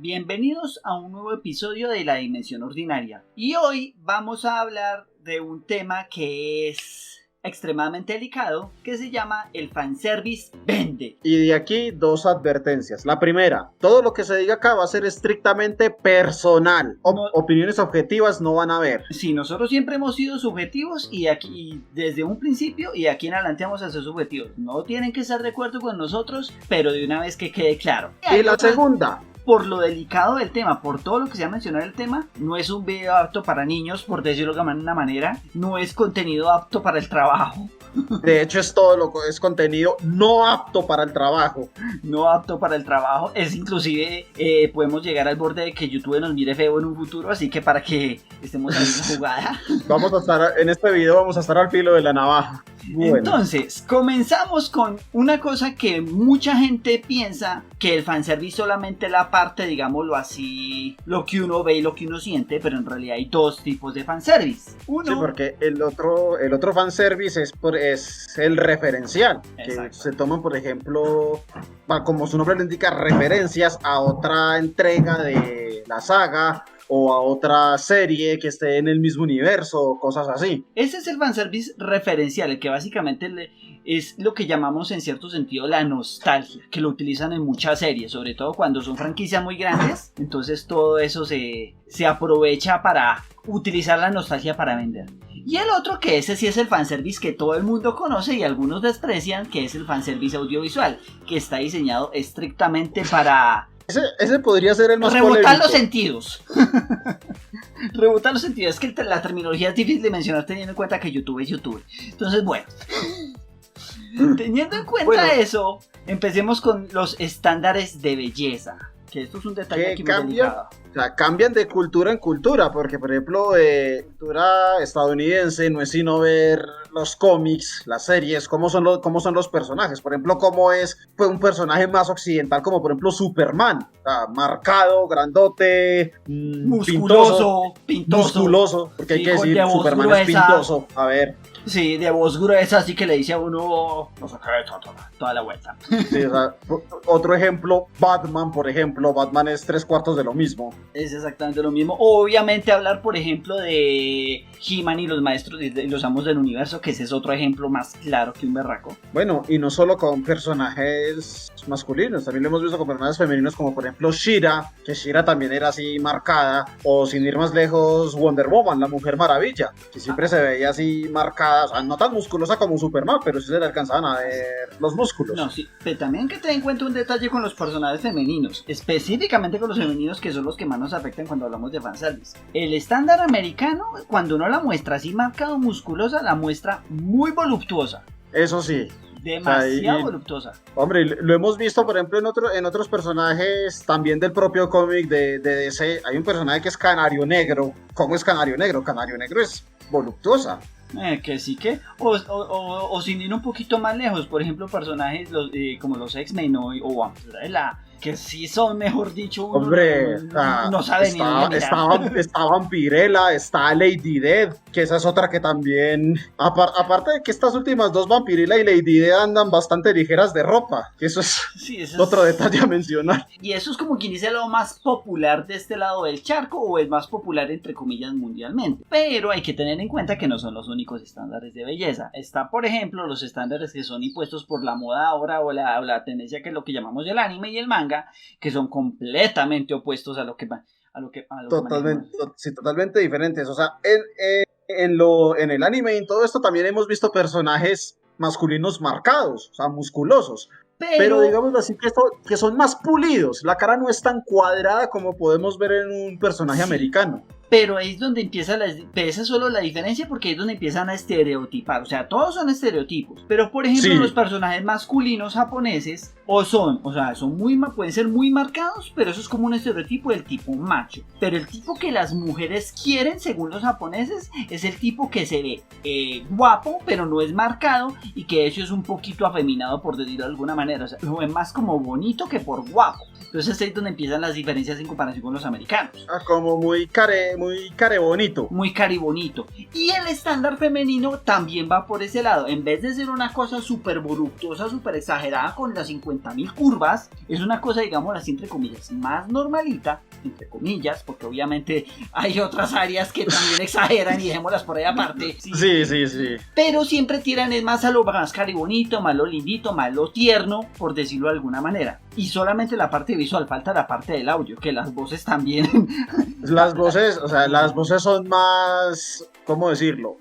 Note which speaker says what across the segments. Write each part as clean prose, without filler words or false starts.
Speaker 1: Bienvenidos a un nuevo episodio de La Dimensión Ordinaria. Y hoy vamos a hablar de un tema que es extremadamente delicado, que se llama el fanservice vende.
Speaker 2: Y de aquí dos advertencias. La primera, todo lo que se diga acá va a ser estrictamente personal. Opiniones objetivas no van a haber.
Speaker 1: Sí, nosotros siempre hemos sido subjetivos y aquí desde un principio y aquí en adelante vamos a ser subjetivos. No tienen que estar de acuerdo con nosotros, pero de una vez que quede claro.
Speaker 2: Y la segunda,
Speaker 1: por lo delicado del tema, por todo lo que se ha mencionado el tema, no es un video apto para niños, por decirlo de una manera, no es contenido apto para el trabajo.
Speaker 2: De hecho es todo lo que es contenido no apto para el trabajo.
Speaker 1: No apto para el trabajo, es inclusive podemos llegar al borde de que YouTube nos mire feo en un futuro, así que para que estemos en la jugada.
Speaker 2: Vamos a estar, en este video vamos a estar al filo de la navaja.
Speaker 1: Bueno. Entonces, comenzamos con una cosa que mucha gente piensa que el fanservice solamente la parte, digámoslo así, lo que uno ve y lo que uno siente, pero en realidad hay dos tipos de fanservice.
Speaker 2: Uno, sí, porque el otro fanservice es el referencial. Exacto. Que se toman, por ejemplo, como su nombre lo indica, referencias a otra entrega de la saga o a otra serie que esté en el mismo universo, cosas así.
Speaker 1: Ese es el fanservice referencial, el que básicamente es lo que llamamos en cierto sentido la nostalgia, que lo utilizan en muchas series, sobre todo cuando son franquicias muy grandes, entonces todo eso se aprovecha para utilizar la nostalgia para vender. Y el otro, que ese sí es el fanservice que todo el mundo conoce y algunos desprecian, que es el fanservice audiovisual, que está diseñado estrictamente para...
Speaker 2: Ese podría ser el más
Speaker 1: rebotar
Speaker 2: polémico.
Speaker 1: Los sentidos. Rebotar los sentidos. Es que la terminología es difícil de mencionar teniendo en cuenta que YouTube es YouTube. Entonces, bueno. Teniendo en cuenta eso, empecemos con los estándares de belleza. Que esto es un detalle aquí muy delicado.
Speaker 2: O sea, cambian de cultura en cultura, porque por ejemplo, cultura estadounidense no es sino ver los cómics, las series, cómo son los personajes. Por ejemplo, cómo es un personaje más occidental, como por ejemplo Superman. O sea, marcado, grandote,
Speaker 1: musculoso, pintoso.
Speaker 2: Musculoso, porque sí, hay que decir, Superman gruesa. Es pintoso. A ver.
Speaker 1: Sí, de voz gruesa, así que le dice a uno, no sé qué, toda la vuelta.
Speaker 2: Sí, o sea, otro ejemplo, Batman, por ejemplo, Batman es 3/4 de lo mismo.
Speaker 1: Es exactamente lo mismo. Obviamente hablar, por ejemplo, de He-Man y los maestros y los amos del universo, que ese es otro ejemplo más claro que un berraco.
Speaker 2: Bueno, y no solo con personajes masculinos, también lo hemos visto con personajes femeninos, como por ejemplo She-Ra, que She-Ra también era así marcada, o sin ir más lejos, Wonder Woman, la Mujer Maravilla, que siempre se veía así marcada, o sea, no tan musculosa como Superman, pero sí se le alcanzaban a ver los músculos.
Speaker 1: No, sí, pero también hay que tener en cuenta un detalle con los personajes femeninos, específicamente con los femeninos, que son los que más nos afectan cuando hablamos de fanservice. El estándar americano, cuando uno la muestra así marcado musculosa, la muestra muy voluptuosa.
Speaker 2: Eso sí.
Speaker 1: Demasiado voluptuosa.
Speaker 2: Hombre, lo hemos visto, por ejemplo, en otros personajes también del propio cómic de DC. Hay un personaje que es Canario Negro. ¿Cómo es Canario Negro? Canario Negro es voluptuosa.
Speaker 1: Que sí que, o sin ir un poquito más lejos, por ejemplo, personajes como los X-Men o Vampirella, que sí son, mejor dicho, uno,
Speaker 2: hombre,
Speaker 1: no sabe ni dónde mirar.
Speaker 2: Está Vampirella, está Lady Death, que esa es otra que también, aparte de que estas últimas dos, Vampirella y Lady Death, andan bastante ligeras de ropa, que eso es otro detalle a mencionar.
Speaker 1: Y eso es como quien dice lo más popular de este lado del charco, o el más popular entre comillas mundialmente, pero hay que tener en cuenta que no son los únicos estándares de belleza. Está, por ejemplo, los estándares que son impuestos por la moda ahora o la tendencia, que es lo que llamamos el anime y el manga, que son completamente opuestos a lo que
Speaker 2: totalmente diferentes. O sea, en el anime y en todo esto también hemos visto personajes masculinos marcados, o sea, musculosos. Pero digamos así que son más pulidos. La cara no es tan cuadrada como podemos ver en un personaje americano.
Speaker 1: Pero ahí es donde empieza esa es solo la diferencia, porque ahí es donde empiezan a estereotipar. O sea, todos son estereotipos. Pero por ejemplo, los personajes masculinos japoneses pueden ser muy marcados, pero eso es como un estereotipo del tipo macho. Pero el tipo que las mujeres quieren, según los japoneses, es el tipo que se ve guapo, pero no es marcado, y que de hecho es un poquito afeminado, por decirlo de alguna manera. O sea, lo ven más como bonito que por guapo. Entonces ahí es donde empiezan las diferencias en comparación con los americanos.
Speaker 2: Como muy muy carebonito.
Speaker 1: Muy caribonito. Y el estándar femenino también va por ese lado. En vez de ser una cosa súper voluptuosa, súper exagerada con las 50.000 curvas, es una cosa, digamos así, entre comillas, más normalita, entre comillas, porque obviamente hay otras áreas que también exageran y dejémoslas por ahí aparte.
Speaker 2: Sí.
Speaker 1: Pero siempre tiran es más a lo más caribonito, más lo lindito, más lo tierno, por decirlo de alguna manera. Y solamente la parte visual, falta la parte del audio, que las voces también.
Speaker 2: Las voces son más, ¿cómo decirlo?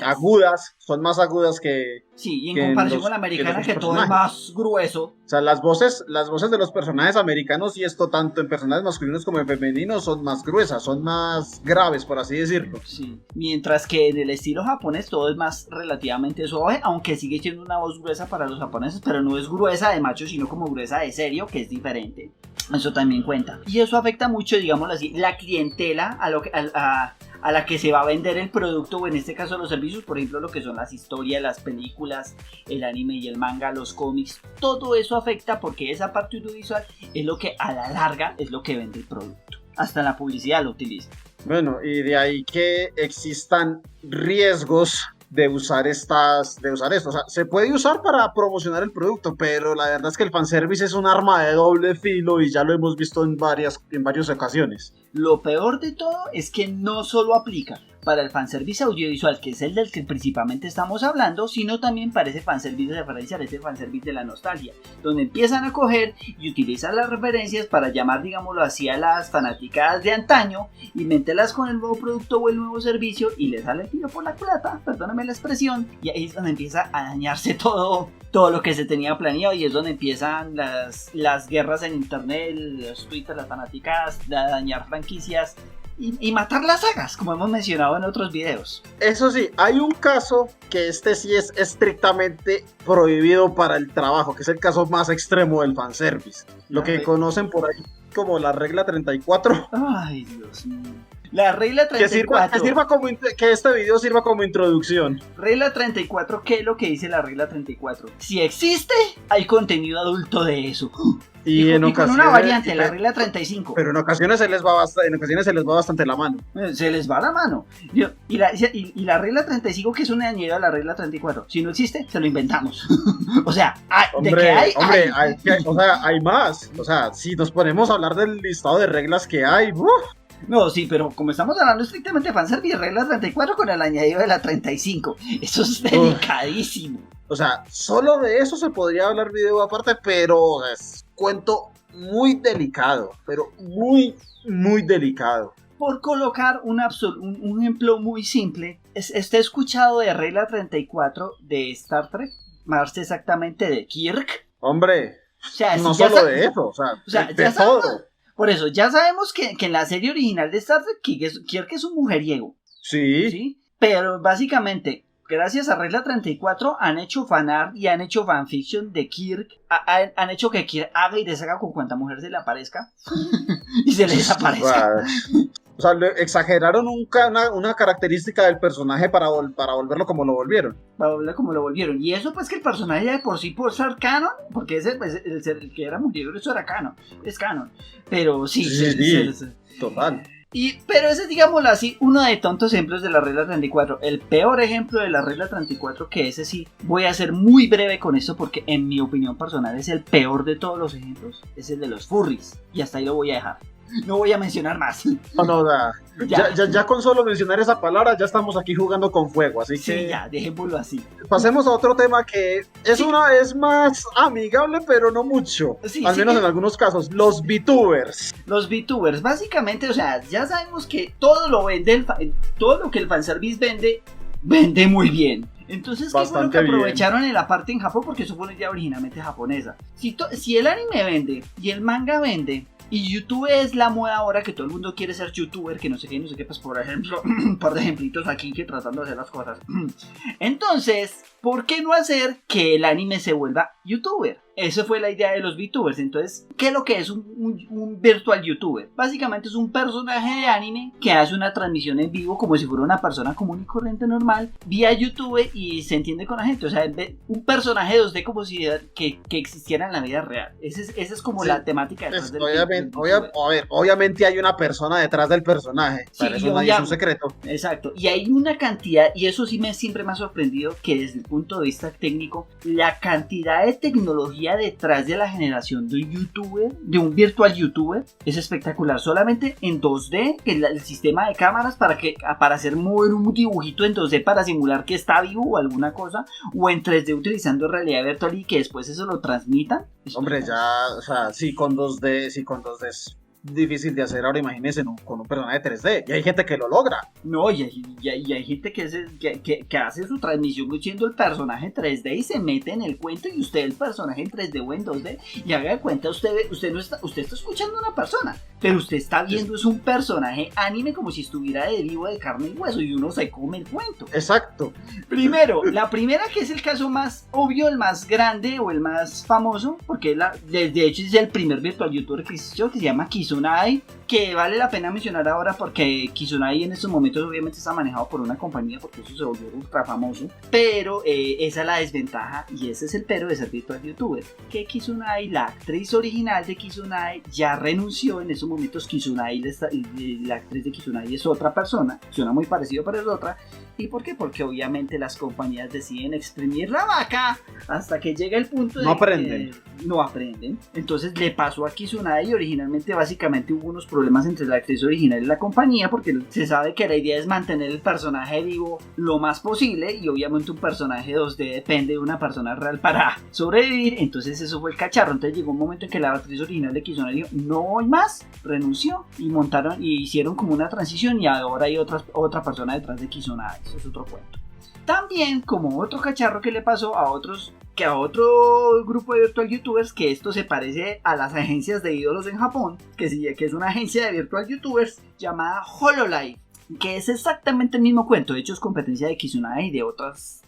Speaker 2: Agudas, son más agudas que...
Speaker 1: Sí, y en comparación con la americana, que todo es más grueso.
Speaker 2: O sea, las voces de los personajes americanos, y esto tanto en personajes masculinos como en femeninos, son más gruesas, son más graves, por así decirlo.
Speaker 1: Sí, mientras que en el estilo japonés todo es más relativamente suave, aunque sigue siendo una voz gruesa para los japoneses, pero no es gruesa de macho, sino como gruesa de serio, que es diferente. Eso también cuenta. Y eso afecta mucho, digámoslo así, la clientela a la que se va a vender el producto, o en este caso los servicios, por ejemplo, lo que son las historias, las películas, el anime y el manga, los cómics. Todo eso afecta porque esa parte audiovisual es lo que a la larga es lo que vende el producto. Hasta la publicidad lo utiliza.
Speaker 2: Bueno, y de ahí que existan riesgos de usar esto. O sea, se puede usar para promocionar el producto, pero la verdad es que el fanservice es un arma de doble filo y ya lo hemos visto en varias ocasiones.
Speaker 1: Lo peor de todo es que no solo aplica para el fanservice audiovisual, que es el del que principalmente estamos hablando, sino también para ese fanservice referencial, ese fanservice de la nostalgia, donde empiezan a coger y utilizar las referencias para llamar, digámoslo así, a las fanaticadas de antaño y meterlas con el nuevo producto o el nuevo servicio y les sale el tiro por la culata, perdóname la expresión, y ahí es donde empieza a dañarse todo lo que se tenía planeado, y es donde empiezan las guerras en internet, los Twitter, las fanaticadas, a dañar franquicias y matar las sagas, como hemos mencionado en otros videos.
Speaker 2: Eso sí, hay un caso que sí es estrictamente prohibido para el trabajo, que es el caso más extremo del fanservice. Lo que conocen por ahí como la regla 34.
Speaker 1: Ay, Dios mío. La regla 34.
Speaker 2: Que este video sirva como introducción.
Speaker 1: Regla 34, ¿qué es lo que dice la regla 34? Si existe, hay contenido adulto de eso. Y con una variante, la regla 35.
Speaker 2: Pero en ocasiones se les va bastante la mano.
Speaker 1: Se les va la mano. Y la regla 35, que es un añadido a la regla 34. Si no existe, se lo inventamos. O sea,
Speaker 2: hay más. O sea, si nos ponemos a hablar del listado de reglas que hay...
Speaker 1: No, sí, pero como estamos hablando estrictamente de fanservice, regla 34 con el añadido de la 35. Eso es delicadísimo.
Speaker 2: O sea, solo de eso se podría hablar video aparte, pero es cuento muy delicado, pero muy, muy delicado.
Speaker 1: Por colocar un ejemplo muy simple, ¿está escuchado de regla 34 de Star Trek? Más exactamente de Kirk.
Speaker 2: Hombre,
Speaker 1: o sea,
Speaker 2: no solo de eso, o sea de todo.
Speaker 1: Por eso, ya sabemos que en la serie original de Star Trek, Kirk es un mujeriego.
Speaker 2: Sí.
Speaker 1: Pero básicamente, gracias a regla 34, han hecho fanart y han hecho fanfiction de Kirk. Han hecho que Kirk haga y deshaga con cuanta mujer se le aparezca. Y se le desaparezca.
Speaker 2: O sea, exageraron una característica del personaje para volverlo como lo volvieron.
Speaker 1: Y eso pues que el personaje ya de por sí, por ser canon, porque ese, pues, el que era mujeriego, eso era canon. Es canon. Pero sí.
Speaker 2: Total.
Speaker 1: Pero ese es, digámoslo así, uno de tantos ejemplos de la regla 34. El peor ejemplo de la regla 34, que ese sí, voy a ser muy breve con esto porque en mi opinión personal es el peor de todos los ejemplos, es el de los furries. Y hasta ahí lo voy a dejar. No voy a mencionar más.
Speaker 2: Ya con solo mencionar esa palabra ya estamos aquí jugando con fuego, así que...
Speaker 1: Sí, ya, dejémoslo así.
Speaker 2: Pasemos a otro tema que es más amigable, pero no mucho. Al menos en algunos casos, los VTubers.
Speaker 1: Los VTubers, básicamente, o sea, ya sabemos que todo lo que el fanservice vende muy bien. Entonces, ¿qué fue lo que aprovecharon en la parte en Japón? Porque eso fue una idea originalmente japonesa. Si el anime vende y el manga vende, y YouTube es la moda ahora, que todo el mundo quiere ser youtuber, que no sé qué, pues por ejemplo, par de ejemplitos aquí que tratando de hacer las cosas. Entonces, ¿por qué no hacer que el anime se vuelva youtuber? Esa fue la idea de los VTubers. Entonces, ¿qué es lo que es un virtual YouTuber? Básicamente es un personaje de anime que hace una transmisión en vivo como si fuera una persona común y corriente normal vía YouTube y se entiende con la gente. O sea, un personaje 2D como si que existiera en la vida real. Esa es como la temática detrás del
Speaker 2: obviamente hay una persona detrás del personaje. Para eso nadie es un secreto.
Speaker 1: Exacto. Y hay una cantidad, y eso sí siempre me ha sorprendido, que desde el punto de vista técnico, la cantidad de tecnología detrás de la generación de un youtuber, de un virtual youtuber, es espectacular. Solamente en 2D, que el sistema de cámaras para hacer mover un dibujito en 2D para simular que está vivo o alguna cosa, o en 3D utilizando realidad virtual y que después eso lo transmitan.
Speaker 2: Hombre, ya, o sea, sí con 2D es difícil de hacer ahora, imagínense con un personaje 3D, y hay gente que lo logra.
Speaker 1: No, y hay gente que hace su transmisión siendo el personaje 3D y se mete en el cuento y usted el personaje en 3D o en 2D y haga de cuenta usted está escuchando a una persona, pero usted está viendo es un personaje anime como si estuviera de vivo de carne y hueso y uno se come el cuento.
Speaker 2: Exacto.
Speaker 1: Primero, la primera que es el caso más obvio, el más grande o el más famoso, porque de hecho es el primer virtual youtuber que existió, que se llama Kizunai, que vale la pena mencionar ahora porque Kizunai en estos momentos obviamente está manejado por una compañía porque eso se volvió ultra famoso, pero esa es la desventaja y ese es el pero de ser virtual youtuber, que Kizunai, la actriz original de Kizunai, ya renunció en esos momentos. Kizunai, la actriz de Kizunai es otra persona, suena muy parecido pero es otra. ¿Y por qué? Porque obviamente las compañías deciden exprimir la vaca hasta que llega el punto de que no aprenden. Entonces le pasó a Kizunai y originalmente básicamente hubo unos problemas entre la actriz original y la compañía porque se sabe que la idea es mantener el personaje vivo lo más posible y obviamente un personaje 2D depende de una persona real para sobrevivir. Entonces eso fue el cacharro. Entonces llegó un momento en que la actriz original de Kizunai dijo no voy más, renunció y montaron y hicieron como una transición y ahora hay otra persona detrás de Kizunai. Eso es otro cuento. También como otro cacharro que le pasó a otro grupo de virtual youtubers, que esto se parece a las agencias de ídolos en Japón, que es una agencia de virtual youtubers llamada Hololive, que es exactamente el mismo cuento. De hecho es competencia de Kizunai y de otras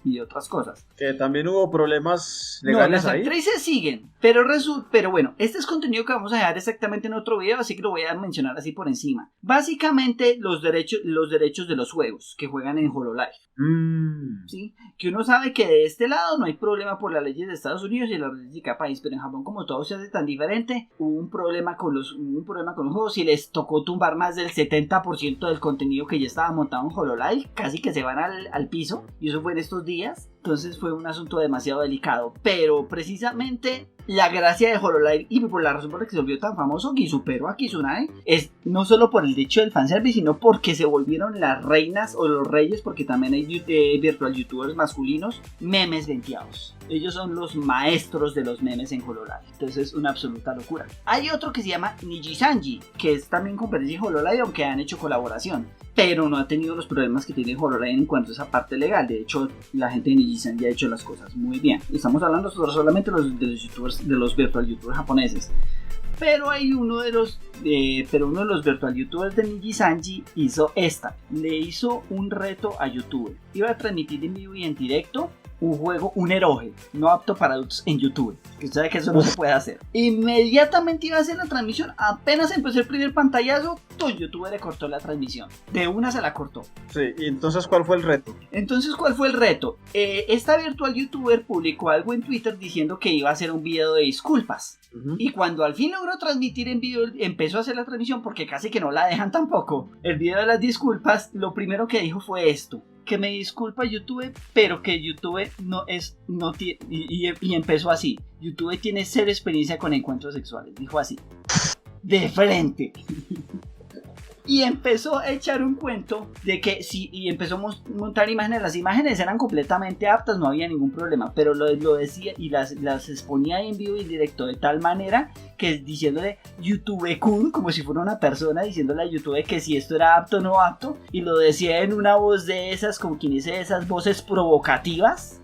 Speaker 1: cosas.
Speaker 2: Que también hubo problemas legales ahí.
Speaker 1: No, las actrices siguen, pero bueno, este es contenido que vamos a dejar exactamente en otro video, así que lo voy a mencionar así por encima. Básicamente los derechos de los juegos que juegan en Hololive. ¿Sí? Que uno sabe que de este lado no hay problema por las leyes de Estados Unidos y las leyes de cada país, pero en Japón como todo se hace tan diferente, hubo un problema con los juegos y les tocó tumbar más del 70% del contenido que ya estaba montado en Hololive, casi que se van al piso, y eso fue en estos días. Entonces fue un asunto demasiado delicado, pero precisamente la gracia de Hololive y por la razón por la que se volvió tan famoso y superó a Kizunai es no solo por el hecho del fanservice, sino porque se volvieron las reinas o los reyes, porque también hay virtual youtubers masculinos, memes venteados. Ellos son los maestros de los memes en Hololive. Entonces es una absoluta locura. Hay otro que se llama Nijisanji, que es también competencia en Hololive, aunque han hecho colaboración, pero no ha tenido los problemas que tiene Hololive en cuanto a esa parte legal. De hecho, la gente de Nijisanji ha hecho las cosas muy bien. Estamos hablando solamente de los youtubers, de los virtual youtubers japoneses. Pero hay uno de los virtual youtubers de Nijisanji le hizo un reto a YouTube. Iba a transmitir en vivo y en directo un juego, un eroge, no apto para adultos en YouTube. Que usted sabe que eso no se puede hacer. Inmediatamente iba a hacer la transmisión. Apenas empezó el primer pantallazo, todo YouTube le cortó la transmisión. De una se la cortó.
Speaker 2: Sí, y entonces ¿cuál fue el reto?
Speaker 1: Esta virtual youtuber publicó algo en Twitter diciendo que iba a hacer un video de disculpas. Y cuando al fin logró transmitir en vivo, empezó a hacer la transmisión porque casi que no la dejan tampoco. El video de las disculpas, lo primero que dijo fue esto: que me disculpa YouTube, pero que YouTube y empezó así: YouTube tiene cero experiencia con encuentros sexuales, dijo así, de frente. Y empezó a echar un cuento de que sí, y empezó a montar imágenes. Las imágenes eran completamente aptas, no había ningún problema, pero lo decía y las exponía en vivo y en directo de tal manera que diciéndole YouTube-kun, como si fuera una persona, diciéndole a YouTube que si esto era apto o no apto, y lo decía en una voz de esas, como quien dice, esas voces provocativas.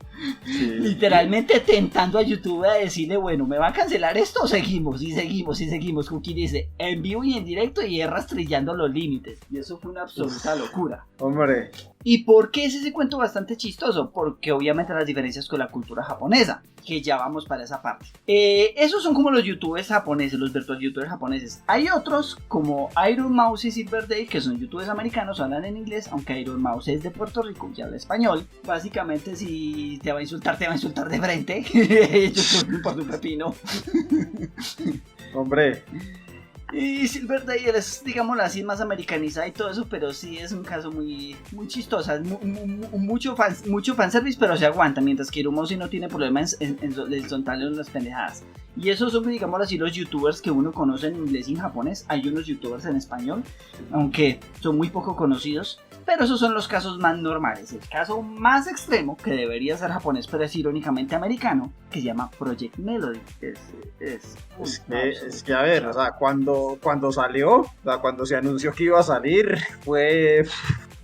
Speaker 1: Sí. Literalmente tentando a YouTube a decirle, bueno, ¿me va a cancelar esto? O seguimos, como quien dice, en vivo y en directo, y rastrillando los límites. Y eso fue una absoluta locura.
Speaker 2: Hombre,
Speaker 1: ¿Y por qué es ese cuento bastante chistoso? Porque obviamente las diferencias con la cultura japonesa, que ya vamos para esa parte. Esos son como los youtubers japoneses, los virtual youtubers japoneses. Hay otros como Iron Mouse y Silverdale, que son youtubers americanos, hablan en inglés, aunque Iron Mouse es de Puerto Rico y habla español. Básicamente si te va a insultar de frente. Yo soy por un pepino.
Speaker 2: Hombre.
Speaker 1: Y Silverdale es, digámoslo así, más americanizada y todo eso, pero sí es un caso muy chistoso, mucho fanservice, pero se aguanta, mientras que Hiromoshi no tiene problemas en soltarle las pendejadas. Y esos son, digámoslo así, los youtubers que uno conoce en inglés y en japonés. Hay unos youtubers en español, aunque son muy poco conocidos, pero esos son los casos más normales. El caso más extremo, que debería ser japonés, pero es irónicamente americano, que se llama Project Melody.
Speaker 2: Es que a ver, o sea, cuando salió, o sea, cuando se anunció que iba a salir, fue...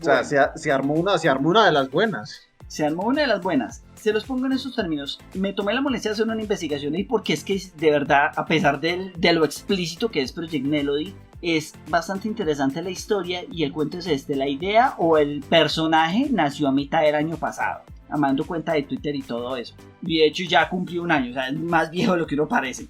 Speaker 2: O sea, se armó una de las buenas.
Speaker 1: Se armó una de las buenas. Se los pongo en esos términos. Me tomé la molestia de hacer una investigación y porque es que de verdad, a pesar de lo explícito que es Project Melody, es bastante interesante la historia y el cuento es este. La idea o el personaje nació a mitad del año pasado, dando cuenta de Twitter y todo eso. Y de hecho ya cumplió un año, o sea, es más viejo de lo que uno parece.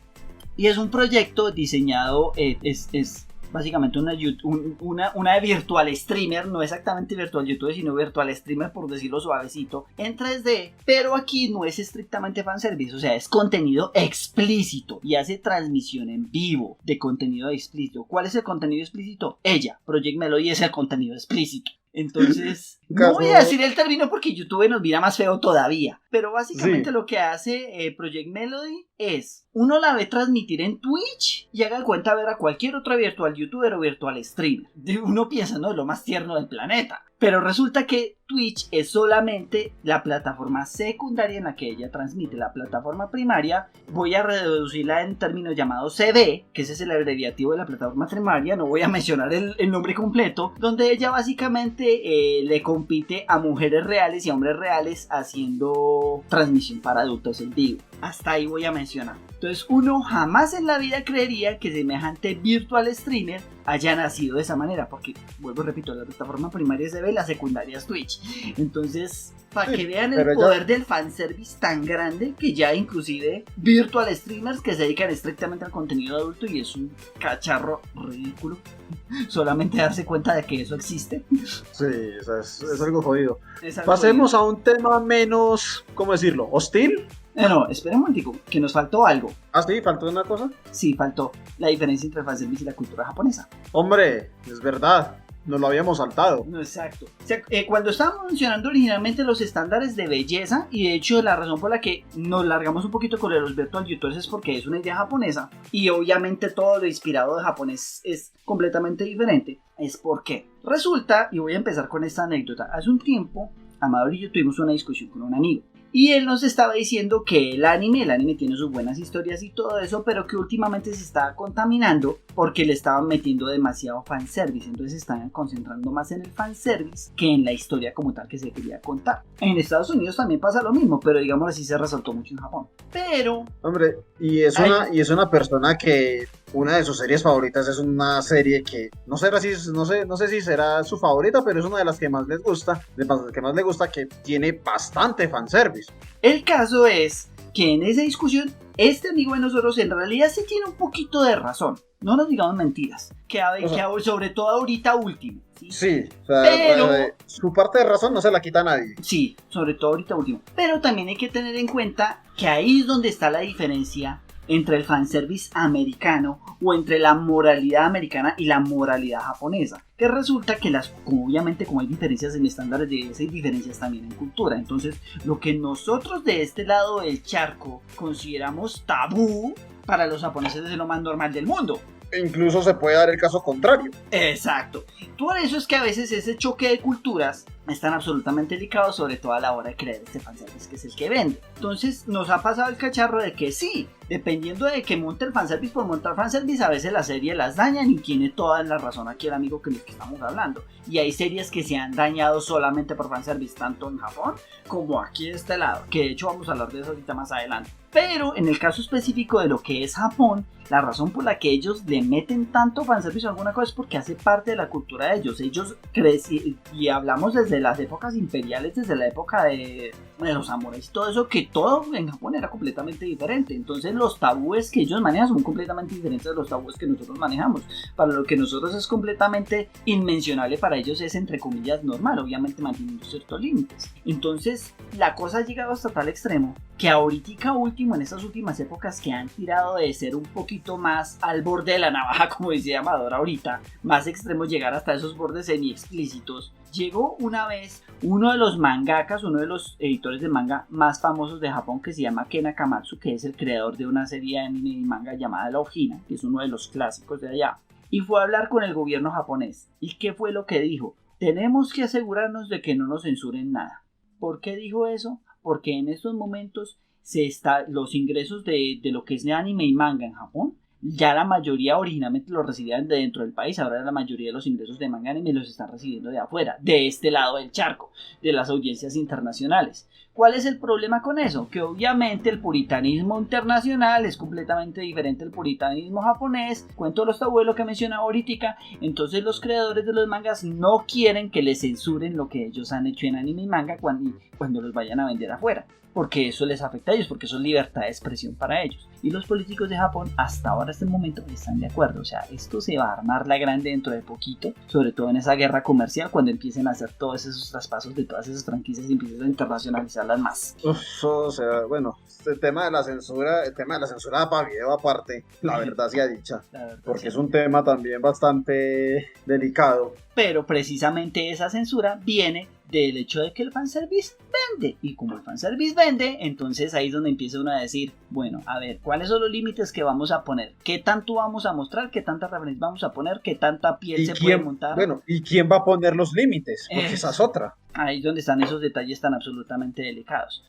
Speaker 1: Y es un proyecto diseñado, es básicamente una virtual streamer, no exactamente virtual youtuber, sino virtual streamer, por decirlo suavecito, en 3D, pero aquí no es estrictamente fanservice, o sea, es contenido explícito y hace transmisión en vivo de contenido explícito. ¿Cuál es el contenido explícito? Project Melody es el contenido explícito. Entonces, no voy a decir el término porque YouTube nos mira más feo todavía. Pero básicamente lo que hace Project Melody es, uno la ve transmitir en Twitch y haga cuenta ver a cualquier otro virtual youtuber o virtual streamer. Uno piensa, no, es lo más tierno del planeta. Pero resulta que Twitch es solamente la plataforma secundaria en la que ella transmite. La plataforma primaria, voy a reducirla en términos llamados CB, que ese es el abreviativo de la plataforma primaria, no voy a mencionar el nombre completo, donde ella básicamente le compite a mujeres reales y a hombres reales haciendo transmisión para adultos en vivo. Hasta ahí voy a mencionar. Entonces uno jamás en la vida creería que semejante virtual streamer haya nacido de esa manera, porque, vuelvo, repito, la plataforma primaria es CB, la secundaria es Twitch. Entonces, para que vean el poder del fanservice tan grande, que ya inclusive virtual streamers que se dedican estrictamente al contenido adulto, y es un cacharro ridículo solamente darse cuenta de que eso existe.
Speaker 2: Sí, o sea, es algo jodido. Pasemos a un tema menos, ¿cómo decirlo? ¿Hostil?
Speaker 1: No, espera un momentico, que nos faltó algo.
Speaker 2: ¿Ah, sí? ¿Faltó una cosa?
Speaker 1: Sí, faltó la diferencia entre el fanservice y la cultura japonesa.
Speaker 2: Hombre, es verdad, nos lo habíamos saltado.
Speaker 1: No, exacto. O sea, cuando estábamos mencionando originalmente los estándares de belleza, y de hecho la razón por la que nos largamos un poquito con los virtual youtubers es porque es una idea japonesa, y obviamente todo lo inspirado de japonés es completamente diferente, es porque resulta, y voy a empezar con esta anécdota, hace un tiempo Amador y yo tuvimos una discusión con un amigo. Y él nos estaba diciendo que el anime tiene sus buenas historias y todo eso, pero que últimamente se estaba contaminando porque le estaban metiendo demasiado fanservice. Entonces se estaban concentrando más en el fanservice que en la historia como tal que se quería contar. En Estados Unidos también pasa lo mismo, pero digamos así se resaltó mucho en Japón. Pero...
Speaker 2: Hombre, y es una persona que una de sus series favoritas es una serie que no sé si será su favorita, pero es una de las que más les gusta, que tiene bastante fanservice.
Speaker 1: El caso es que en esa discusión, este amigo de nosotros en realidad sí tiene un poquito de razón. No nos digamos mentiras. Sobre todo ahorita último.
Speaker 2: Sí, o sea, pero su parte de razón no se la quita a nadie.
Speaker 1: Sí, sobre todo ahorita último. Pero también hay que tener en cuenta que ahí es donde está la diferencia entre el fanservice americano o entre la moralidad americana y la moralidad japonesa, que resulta que obviamente como hay diferencias en estándares de belleza, hay diferencias también en cultura. Entonces lo que nosotros de este lado del charco consideramos tabú, para los japoneses es lo más normal del mundo.
Speaker 2: Incluso se puede dar el caso contrario.
Speaker 1: Exacto. Por eso es que a veces ese choque de culturas es tan absolutamente delicado, sobre todo a la hora de crear este fanservice que es el que vende. Entonces nos ha pasado el cacharro de que sí, dependiendo de que monte el fanservice por montar fanservice, a veces la serie las dañan, y tiene toda la razón aquí el amigo que estamos hablando. Y hay series que se han dañado solamente por fanservice, tanto en Japón como aquí de este lado, que de hecho vamos a hablar de eso ahorita más adelante. Pero en el caso específico de lo que es Japón, la razón por la que ellos le meten tanto fanservice a alguna cosa es porque hace parte de la cultura de ellos. Ellos crecen, y hablamos desde las épocas imperiales, desde la época de los samuráis y todo eso, que todo en Japón era completamente diferente. Entonces los tabúes que ellos manejan son completamente diferentes de los tabúes que nosotros manejamos. Para lo que nosotros es completamente inmencionable, para ellos es entre comillas normal, obviamente manteniendo ciertos límites. Entonces la cosa ha llegado hasta tal extremo que ahorita último, en estas últimas épocas que han tirado de ser un poquito más al borde de la navaja, como decía Amador ahorita, más extremos, llegar hasta esos bordes semi explícitos. Llegó una vez uno de los mangakas, uno de los editores de manga más famosos de Japón, que se llama Ken Akamatsu, que es el creador de una serie de anime y manga llamada Love Hina, que es uno de los clásicos de allá, y fue a hablar con el gobierno japonés. ¿Y qué fue lo que dijo? Tenemos que asegurarnos de que no nos censuren nada. ¿Por qué dijo eso? Porque en estos momentos los ingresos de lo que es de anime y manga en Japón, ya la mayoría originalmente los recibían de dentro del país, ahora la mayoría de los ingresos de manga anime los están recibiendo de afuera, de este lado del charco, de las audiencias internacionales. ¿Cuál es el problema con eso? Que obviamente el puritanismo internacional es completamente diferente al puritanismo japonés, cuento los tabúes lo que mencionaba ahorita, entonces los creadores de los mangas no quieren que les censuren lo que ellos han hecho en anime y manga cuando los vayan a vender afuera, porque eso les afecta a ellos, porque eso es libertad de expresión para ellos. Y los políticos de Japón hasta ahora, hasta el momento, están de acuerdo. O sea, esto se va a armar la grande dentro de poquito, sobre todo en esa guerra comercial, cuando empiecen a hacer todos esos traspasos de todas esas franquicias y empiecen a internacionalizarlas más.
Speaker 2: O sea, bueno, el tema de la censura da para video aparte, la verdad sea dicha, porque sí, es un tema también bastante delicado.
Speaker 1: Pero precisamente esa censura viene del hecho de que el fanservice vende, y como el fanservice vende, entonces ahí es donde empieza uno a decir, bueno, a ver, ¿cuáles son los límites que vamos a poner? ¿Qué tanto vamos a mostrar? ¿Qué tanta referencia vamos a poner? ¿Qué tanta piel se puede montar?
Speaker 2: Bueno, ¿y quién va a poner los límites? Porque esa es otra.
Speaker 1: Ahí es donde están esos detalles tan absolutamente delicados.